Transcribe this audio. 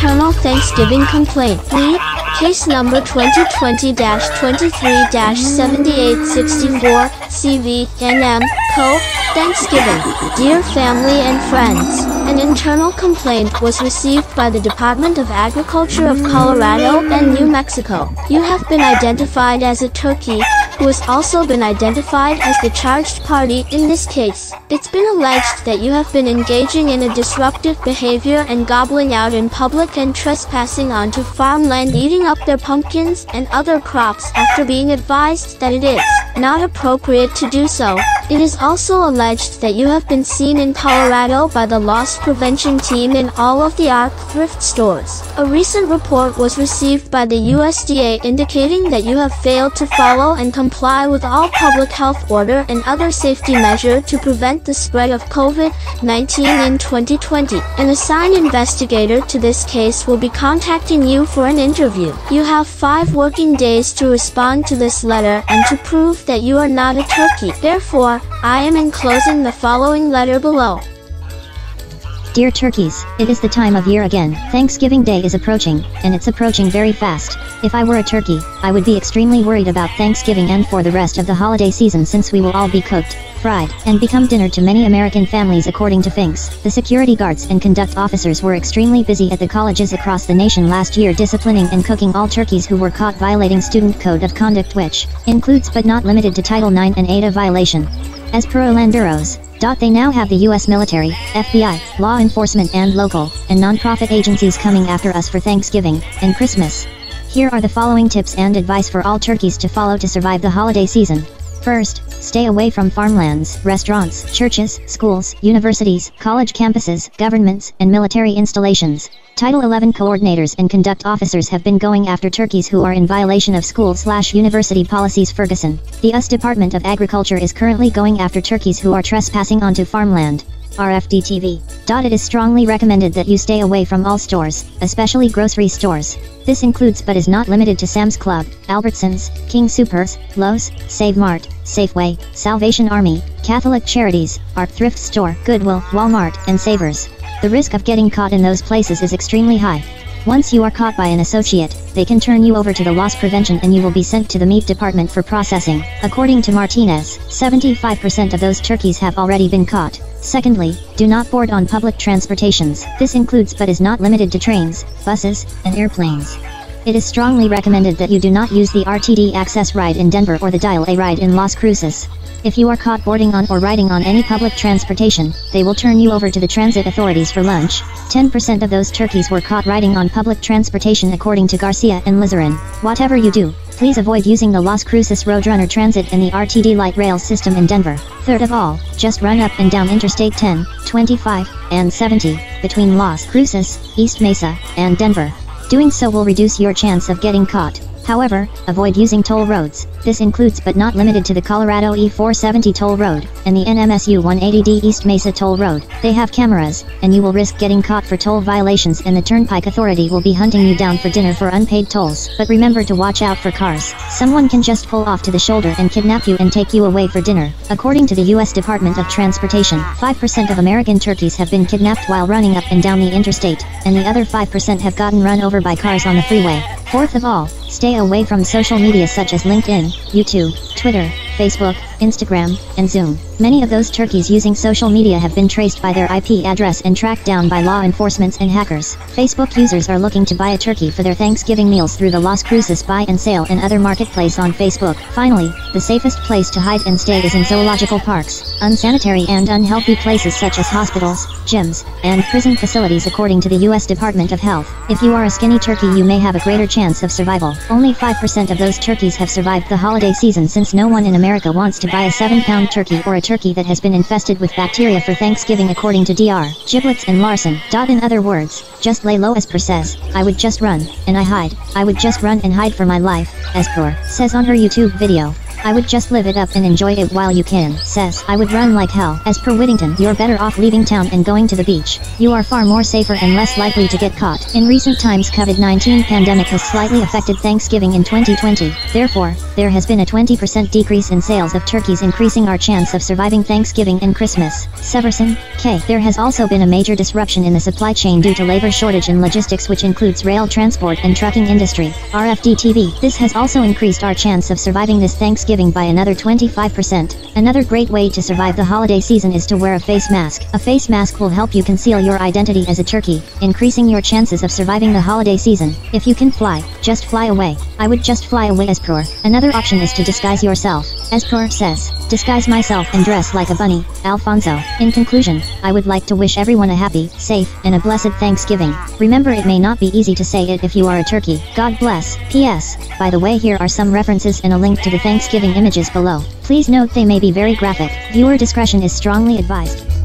internal Thanksgiving complaint. Lead, case number 2020-23-7864, CV-NM, Co. Thanksgiving. Dear family and friends, an internal complaint was received by the Department of Agriculture of Colorado and New Mexico. You have been identified as a turkey, who has also been identified as the charged party in this case. It's been alleged that you have been engaging in a disruptive behavior and gobbling out in public and trespassing onto farmland, eating up their pumpkins and other crops after being advised that it is not appropriate to do so. It is also alleged that you have been seen in Colorado by the loss prevention team in all of the ARC thrift stores. A recent report was received by the USDA indicating that you have failed to follow and comply with all public health order and other safety measures to prevent the spread of COVID-19 in 2020. An assigned investigator to this case will be contacting you for an interview. You have 5 working days to respond to this letter and to prove that you are not a turkey. Therefore, I am enclosing the following letter below. Dear turkeys, it is the time of year again. Thanksgiving Day is approaching, and it's approaching very fast. If I were a turkey, I would be extremely worried about Thanksgiving and for the rest of the holiday season, since we will all be cooked, fried, and become dinner to many American families, according to Finks. The security guards and conduct officers were extremely busy at the colleges across the nation last year disciplining and cooking all turkeys who were caught violating Student Code of Conduct, which includes but not limited to Title IX and ADA violation. As per Orlanderos, they now have the U.S. military, FBI, law enforcement and local and non-profit agencies coming after us for Thanksgiving and Christmas. Here are the following tips and advice for all turkeys to follow to survive the holiday season. First, stay away from farmlands, restaurants, churches, schools, universities, college campuses, governments, and military installations. Title 11 coordinators and conduct officers have been going after turkeys who are in violation of school/university policies. Ferguson, the U.S. Department of Agriculture is currently going after turkeys who are trespassing onto farmland. RFD-TV. It is strongly recommended that you stay away from all stores, especially grocery stores. This includes but is not limited to Sam's Club, Albertsons, King Soopers, Lowe's, Save Mart, Safeway, Salvation Army, Catholic Charities, ARC Thrift Store, Goodwill, Walmart, and Savers. The risk of getting caught in those places is extremely high. Once you are caught by an associate, they can turn you over to the loss prevention and you will be sent to the meat department for processing. According to Martinez, 75% of those turkeys have already been caught. Secondly, do not board on public transportations. This includes but is not limited to trains, buses, and airplanes. It is strongly recommended that you do not use the RTD Access ride in Denver or the Dial A ride in Las Cruces. If you are caught boarding on or riding on any public transportation, they will turn you over to the transit authorities for lunch. 10% of those turkeys were caught riding on public transportation, according to Garcia and Lizarin. Whatever you do, please avoid using the Las Cruces Roadrunner Transit and the RTD light rail system in Denver. Third of all, just run up and down Interstate 10, 25, and 70, between Las Cruces, East Mesa, and Denver. Doing so will reduce your chance of getting caught. However, avoid using toll roads. This includes but not limited to the Colorado E470 toll road, and the NMSU 180D East Mesa toll road. They have cameras, and you will risk getting caught for toll violations and the Turnpike Authority will be hunting you down for dinner for unpaid tolls. But remember to watch out for cars. Someone can just pull off to the shoulder and kidnap you and take you away for dinner. According to the U.S. Department of Transportation, 5% of American turkeys have been kidnapped while running up and down the interstate, and the other 5% have gotten run over by cars on the freeway. Fourth of all, stay away from social media such as LinkedIn, YouTube, Twitter, Facebook, Instagram, and Zoom. Many of those turkeys using social media have been traced by their IP address and tracked down by law enforcement and hackers. Facebook users are looking to buy a turkey for their Thanksgiving meals through the Las Cruces buy and sale and other marketplace on Facebook. Finally, the safest place to hide and stay is in zoological parks, unsanitary and unhealthy places such as hospitals, gyms, and prison facilities, according to the U.S. Department of Health. If you are a skinny turkey, you may have a greater chance of survival. Only 5% of those turkeys have survived the holiday season, since no one in America wants to buy a 7-pound turkey or a turkey that has been infested with bacteria for Thanksgiving, according to Dr. Giblets and Larson. In other words, just lay low, as per says. I would just run, and I hide. I would just run and hide for my life, as per says on her YouTube video. I would just live it up and enjoy it while you can. Says, I would run like hell. As per Whittington, you're better off leaving town and going to the beach. You are far more safer and less likely to get caught. In recent times, COVID-19 pandemic has slightly affected Thanksgiving in 2020. Therefore, there has been a 20% decrease in sales of turkeys, increasing our chance of surviving Thanksgiving and Christmas. Severson, K. There has also been a major disruption in the supply chain due to labor shortage and logistics, which includes rail transport and trucking industry. RFD-TV. This has also increased our chance of surviving this Thanksgiving by another 25%. Another great way to survive the holiday season is to wear a face mask. A face mask will help you conceal your identity as a turkey, increasing your chances of surviving the holiday season. If you can fly, just fly away. I would just fly away as per. Another option is to disguise yourself. As per says, disguise myself and dress like a bunny. Alfonso. In conclusion, I would like to wish everyone a happy, safe, and a blessed Thanksgiving. Remember, it may not be easy to say it if you are a turkey. God bless. P.S. By the way, here are some references and a link to the Thanksgiving images below. Please note they may be very graphic. Viewer discretion is strongly advised.